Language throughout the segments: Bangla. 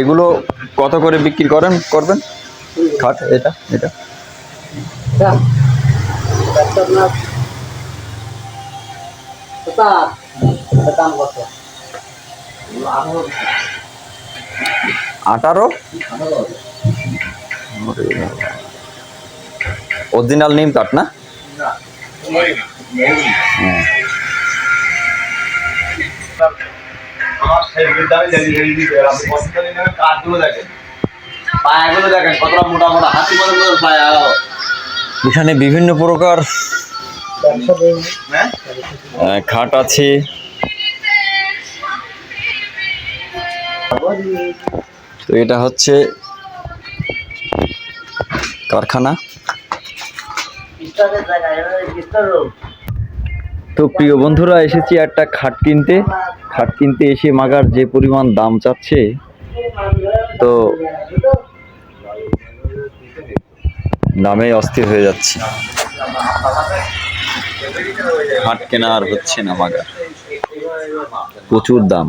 এগুলো কত করে বিক্রি করবেন খাট? এটা এটা আঠারো। অরিজিনাল নিম কাঠ না? এখানে বিভিন্ন প্রকার খাট আছে। তো এটা হচ্ছে কারখানা। তো প্রিয় বন্ধুরা, এসেছি একটা খাট কিনতে এসে মাগার যে পরিমাণ দাম চাচ্ছে, তো দামে অস্থির হয়ে যাচ্ছে। খাট কেনা আর হচ্ছে না মাগার, প্রচুর দাম।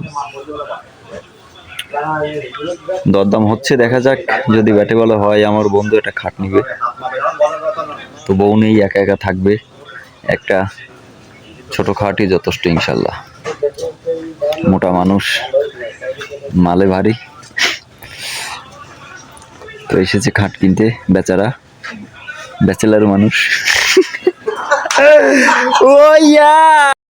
দরদাম হচ্ছে, দেখা যাক যদি ব্যাটে বলে হয়। আমার বন্ধু একটা খাট নিবে, তো বউ নেই, একা একা থাকবে, একটা ছোট খাটই যথেষ্ট ইনশাল্লাহ। মোটা মানুষ, মালে ভারী। তো এসেছে খাট কিনতে বেচারা, ব্যাচেলার মানুষ। ও ইয়া